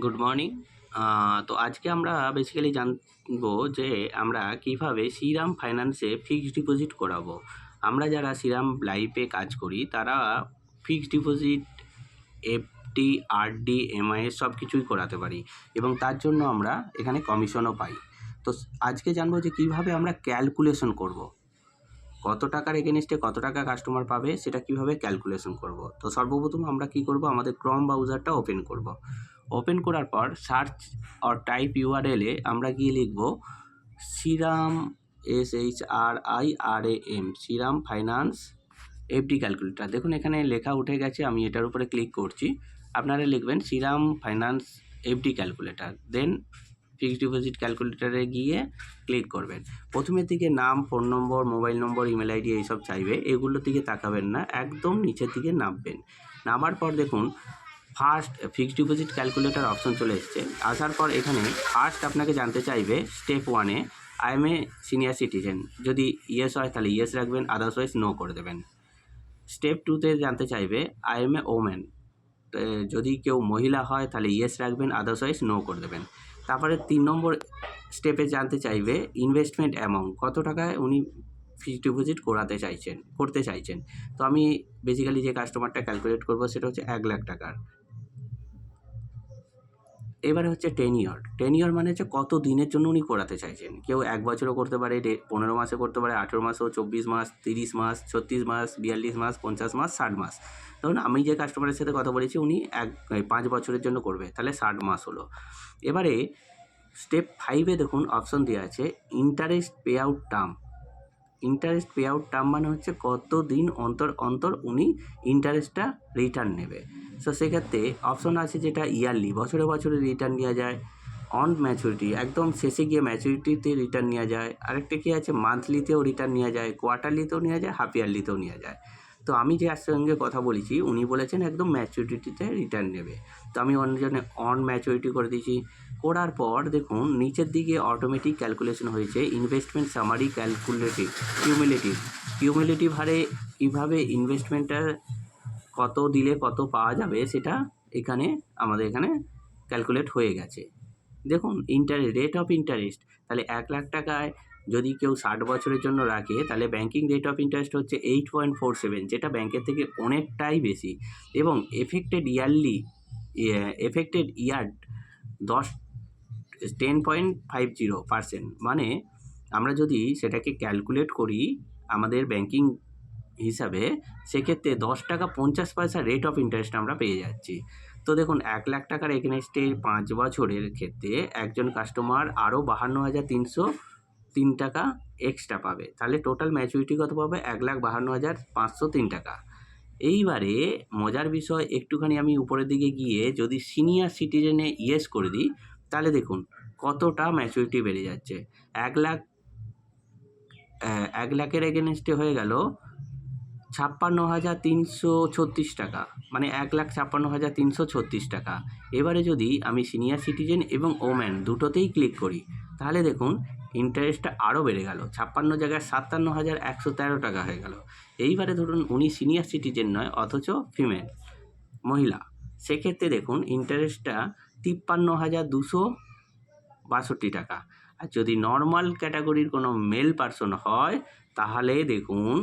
Good morning. তো আজকে আমরা বেসিক্যালি জানবো যে আমরা কিভাবে শ্রীরাম ফাইন্যান্সে ফিক্সড ডিপোজিট করাবো। আমরা যারা শ্রীরাম লাইফে কাজ করি তারা fixed deposit, FD, RD, MIS সব কিছুই করাতে পারি এবং তার জন্য আমরা এখানে কমিশনও পাই। তো আজকে জানবো যে কিভাবে আমরা ক্যালকুলেশন করব, কত টাকার এগেনস্টে কত টাকা কাস্টমার পাবে সেটা কিভাবে ক্যালকুলেশন করব। তো সর্বপ্রথম আমরা কি করব, আমাদের ক্রম ব্রাউজারটা ওপেন করব। ওপেন করার পর সার্চ অর টাইপ ইউআরএলে আমরা গিয়ে লিখব Shriram, SHRIRAM, Shriram Finance FD calculator. দেখুন এখানে লেখা উঠে গেছে, আমি এটার উপরে ক্লিক করছি। আপনারা লিখবেন শ্রীরাম ফাইন্যান্স এফডি ক্যালকুলেটর, দেন ফিক্সড ডিপোজিট ক্যালকুলেটরে গিয়ে ক্লিক করবেন। প্রথমের দিকে নাম, ফোন নম্বর, মোবাইল নম্বর, ইমেল আইডি এইসব চাইবে, এগুলোর দিকে তাকাবেন না, একদম নিচের দিকে নামবেন। নামার পর দেখুন first fixed deposit calculator option চলে এসছে। আসার পর এখানে ফার্স্ট আপনাকে জানতে চাইবে স্টেপ 1-এ I am a senior citizen, যদি ইয়েস হয় তাহলে ইয়েস রাখবেন, আদারওয়াইজ নো করে দেবেন। স্টেপ 2-তে জানতে চাইবে আই এম এ ওম্যান, যদি কেউ মহিলা হয় তাহলে ইয়েস রাখবেন, আদারওয়াইজ নো করে দেবেন। তারপরে 3 নম্বর স্টেপে জানতে চাইবে ইনভেস্টমেন্ট অ্যামাউন্ট, কত টাকায় উনি ফিক্সড ডিপোজিট করতে চাইছেন। তো আমি বেসিক্যালি যে কাস্টমারটা ক্যালকুলেট করব সেটা হচ্ছে 1 লাখ টাকার। এবারে হচ্ছে টেনিয়র মানে হচ্ছে কত দিনের জন্য উনি করাতে চাইছেন। কেউ 1 বছরও করতে পারে, 15 মাসে করতে পারে, 18 মাসও, 24 মাস, 30 মাস, 36 মাস, 42 মাস, 50 মাস, 60 মাস। ধরুন আমি যে কাস্টমারের সাথে কথা বলেছি উনি 5 বছরের জন্য করবে, তাহলে 60 মাস হলো। এবারে স্টেপ 5-এ দেখুন অপশন দেওয়া আছে interest pay out term. Interest pay out term মানে হচ্ছে কত দিন অন্তর অন্তর উনি ইন্টারেস্টটা রিটার্ন নেবে। সো সেক্ষেত্রে অপশন আছে যেটা ইয়ারলি, বছরে বছরে রিটার্ন নেওয়া যায়, অন ম্যাচুরিটি একদম শেষে গিয়ে ম্যাচুরিটিতে রিটার্ন নেওয়া যায়, আরেকটা কি আছে মান্থলিতেও রিটার্ন নেওয়া যায়, কোয়ার্টারলিতেও নেওয়া যায়, হাফ ইয়ারলিতেও নেওয়া যায়। তো আমি যে সঙ্গে কথা বলেছি উনি বলেছেন একদম ম্যাচুরিটিতে রিটার্ন নেবে, তো আমি অন্য জন্য অন ম্যাচুরিটি করে দিয়েছি। করার পর দেখুন নিচের দিকে অটোমেটিক ক্যালকুলেশন হয়েছে ইনভেস্টমেন্ট সামারি কিউমুলেটিভ হারে কীভাবে ইনভেস্টমেন্টটা কত দিলে কত পাওয়া যাবে সেটা আমাদের এখানে ক্যালকুলেট হয়ে গেছে। দেখুন রেট অফ ইন্টারেস্ট, তাহলে 1 লাখ টাকায় যদি কেউ 60 বছরের জন্য রাখে তাহলে ব্যাঙ্কিং রেট অফ ইন্টারেস্ট হচ্ছে 8.47, যেটা ব্যাংকের থেকে অনেকটাই বেশি। এবং এফেক্টেড ইয়ার 10.50%। মানে আমরা যদি সেটাকে ক্যালকুলেট করি আমাদের ব্যাংকিং হিসাবে, সেক্ষেত্রে 10 টাকা 50 পয়সা রেট অফ ইন্টারেস্ট আমরা পেয়ে যাচ্ছি। তো দেখুন 1 লাখ টাকার এগেনস্টে 5 বছরের ক্ষেত্রে একজন কাস্টমার আরও 52,303 টাকা এক্সট্রা পাবে, তাহলে টোটাল ম্যাচুরিটি কত পাবে 1,52,503 টাকা। এইবারে মজার বিষয় একটুখানি আমি উপরের দিকে গিয়ে যদি সিনিয়র সিটিজেনে ইয়েস করে দিই তাহলে দেখুন কতটা ম্যাচুরিটি বেড়ে যাচ্ছে। 1 লাখের এগেনস্টে হয়ে গেল 56,336 টাকা, মানে 1,56,336 টাকা। এবারে যদি আমি সিনিয়র সিটিজেন এবং ওম্যান দুটোতেই ক্লিক করি তাহলে দেখুন ইন্টারেস্টটা আরও বেড়ে গেল, 56 জায়গায় 57,113 টাকা হয়ে গেল। এইবারে ধরুন উনি সিনিয়র সিটিজেন নয় অথচ মহিলা, সেক্ষেত্রে দেখুন ইন্টারেস্টটা 53,262 টাকা। আর যদি নর্মাল ক্যাটাগরির কোনো মেল পারসন হয় তাহলে দেখুন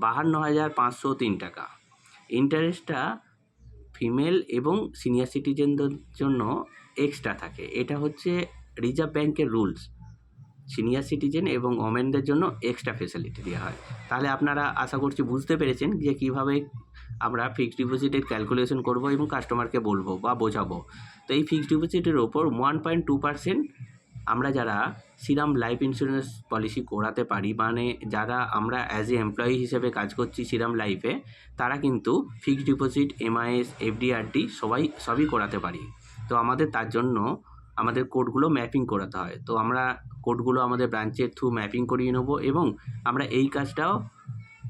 52,503 টাকা। ইন্টারেস্টটা ফিমেল এবং সিনিয়র সিটিজেনদের জন্য এক্সট্রা থাকে, এটা হচ্ছে রিজার্ভ ব্যাংকের রুলস। সিনিয়র সিটিজেন এবং ওমেনদের জন্য এক্সট্রা ফেসিলিটি দেওয়া হয়। তাহলে আপনারা আশা করছি বুঝতে পেরেছেন যে কীভাবে আমরা ফিক্সড ডিপোজিটের ক্যালকুলেশন করব এবং কাস্টমারকে বলবো বা বোঝাবো। তো এই ফিক্সড ডিপোজিটের ওপর 1.2% আমরা যারা শ্রীরাম লাইফ ইন্স্যুরেন্স পলিসি করাতে পারি, মানে যারা আমরা অ্যাজ এ এমপ্লয়ি হিসেবে কাজ করছি শ্রীরাম লাইফে, তারা কিন্তু fixed deposit, MIS, FD, RD সবই করাতে পারি। তো আমাদের তার জন্য আমাদের কোডগুলো ম্যাপিং করাতে হয়। তো আমরা কোডগুলো আমাদের ব্রাঞ্চের থ্রু ম্যাপিং করিয়ে নেবো এবং আমরা এই কাজটাও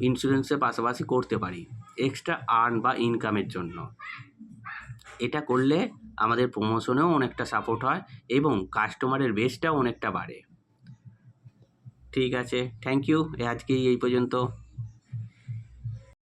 ইন্স্যুরেন্সের পাশাপাশি করতে পারি এক্সট্রা আর্ন বা ইনকামের জন্য। এটা করলে আমাদের প্রমোশনেও অনেকটা সাপোর্ট হয় এবং কাস্টমারের বেসটাও অনেকটা বাড়ে। ঠিক আছে, থ্যাংক ইউ, আজকে এই পর্যন্ত।